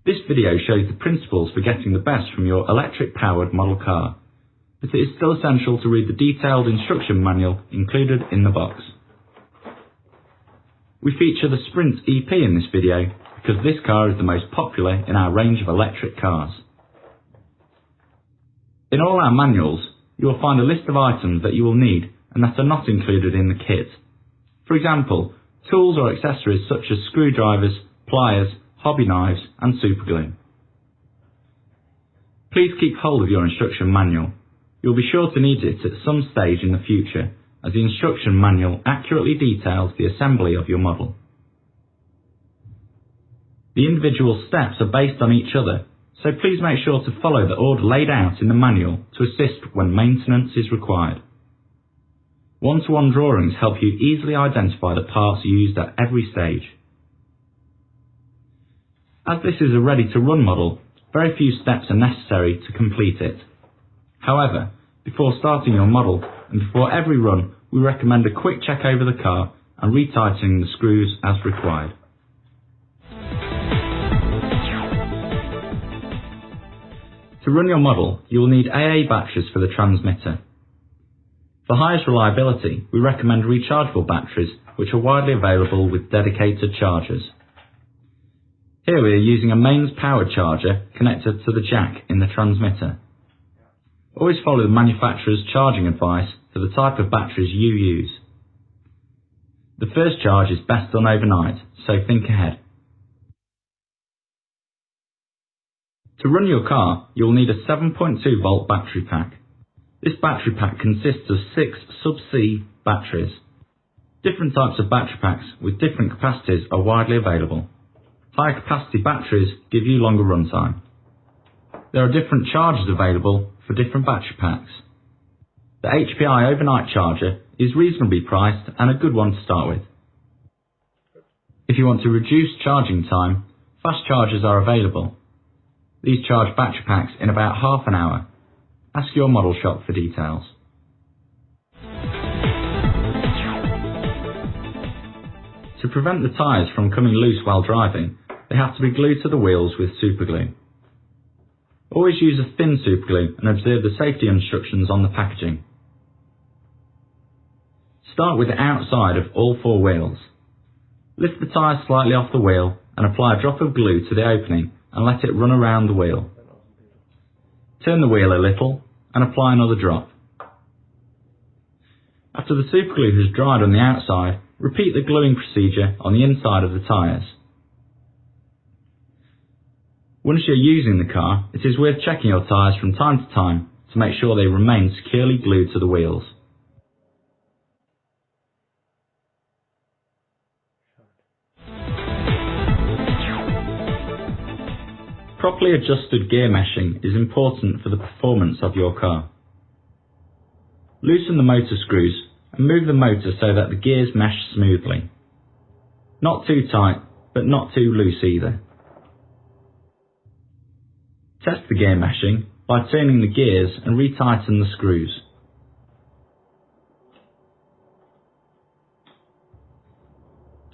This video shows the principles for getting the best from your electric-powered model car, but it is still essential to read the detailed instruction manual included in the box. We feature the Sprint EP in this video because this car is the most popular in our range of electric cars. In all our manuals, you will find a list of items that you will need and that are not included in the kit. For example, tools or accessories such as screwdrivers, pliers, hobby knives and superglue. Please keep hold of your instruction manual. You'll be sure to need it at some stage in the future, as the instruction manual accurately details the assembly of your model. The individual steps are based on each other, so please make sure to follow the order laid out in the manual to assist when maintenance is required. One-to-one drawings help you easily identify the parts used at every stage. As this is a ready-to-run model, very few steps are necessary to complete it. However, before starting your model and before every run, we recommend a quick check over the car and retightening the screws as required. To run your model, you will need AA batteries for the transmitter. For highest reliability, we recommend rechargeable batteries, which are widely available with dedicated chargers. Here we are using a mains powered charger connected to the jack in the transmitter. Always follow the manufacturer's charging advice for the type of batteries you use. The first charge is best done overnight, so think ahead. To run your car, you'll need a 7.2 volt battery pack. This battery pack consists of 6 sub-C batteries. Different types of battery packs with different capacities are widely available. Higher capacity batteries give you longer runtime. There are different chargers available for different battery packs. The HPI overnight charger is reasonably priced and a good one to start with. If you want to reduce charging time, fast chargers are available. These charge battery packs in about half an hour. Ask your model shop for details. To prevent the tyres from coming loose while driving, they have to be glued to the wheels with superglue. Always use a thin superglue and observe the safety instructions on the packaging. Start with the outside of all 4 wheels. Lift the tyre slightly off the wheel and apply a drop of glue to the opening and let it run around the wheel. Turn the wheel a little and apply another drop. After the superglue has dried on the outside, repeat the gluing procedure on the inside of the tyres. Once you're using the car, it is worth checking your tyres from time to time to make sure they remain securely glued to the wheels. Properly adjusted gear meshing is important for the performance of your car. Loosen the motor screws and move the motor so that the gears mesh smoothly. Not too tight, but not too loose either. Test the gear meshing by turning the gears and retighten the screws.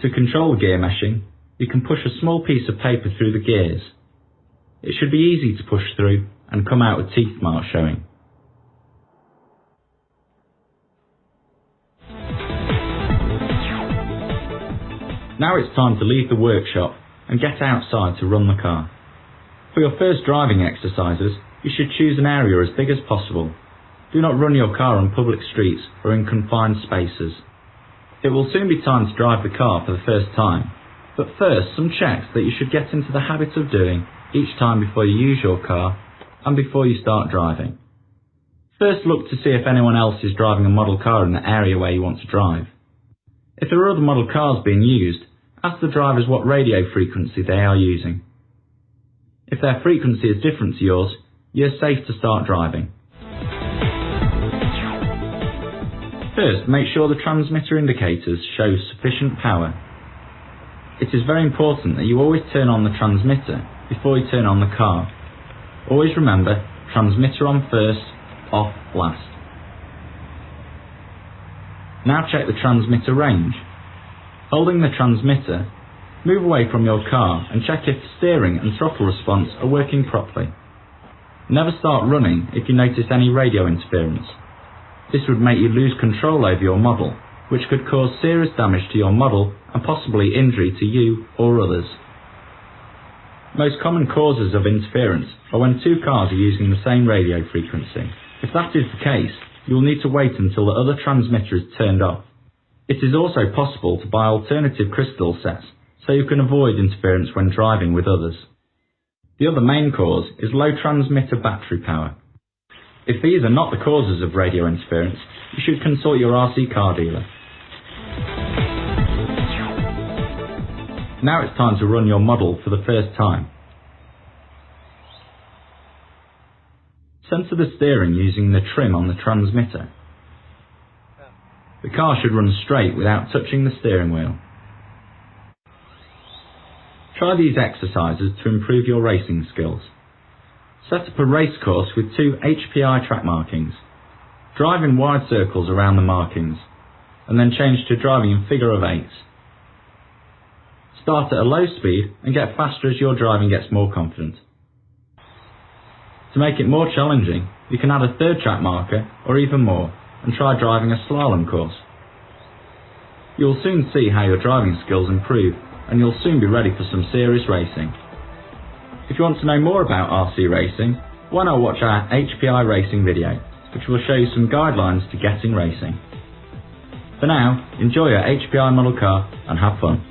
To control the gear meshing, you can push a small piece of paper through the gears. It should be easy to push through and come out with teeth marks showing. Now it's time to leave the workshop and get outside to run the car. For your first driving exercises, you should choose an area as big as possible. Do not run your car on public streets or in confined spaces. It will soon be time to drive the car for the first time, but first some checks that you should get into the habit of doing each time before you use your car and before you start driving. First, look to see if anyone else is driving a model car in the area where you want to drive. If there are other model cars being used, ask the drivers what radio frequency they are using. If their frequency is different to yours, you're safe to start driving. First, make sure the transmitter indicators show sufficient power. It is very important that you always turn on the transmitter before you turn on the car. Always remember, transmitter on first, off last. Now check the transmitter range. Holding the transmitter, Move away from your car and check if steering and throttle response are working properly. Never start running if you notice any radio interference. This would make you lose control over your model, which could cause serious damage to your model and possibly injury to you or others. Most common causes of interference are when two cars are using the same radio frequency. If that is the case, you will need to wait until the other transmitter is turned off. It is also possible to buy alternative crystal sets so you can avoid interference when driving with others. The other main cause is low transmitter battery power. If these are not the causes of radio interference, you should consult your RC car dealer. Now it's time to run your model for the first time. Centre the steering using the trim on the transmitter. The car should run straight without touching the steering wheel. Try these exercises to improve your racing skills. Set up a race course with 2 HPI track markings. Drive in wide circles around the markings, and then change to driving in figure of 8s. Start at a low speed and get faster as your driving gets more confident. To make it more challenging, you can add a 3rd track marker or even more and try driving a slalom course. You will soon see how your driving skills improve and you'll soon be ready for some serious racing. If you want to know more about RC racing, why not watch our HPI racing video, which will show you some guidelines to getting racing. For now, enjoy your HPI model car and have fun.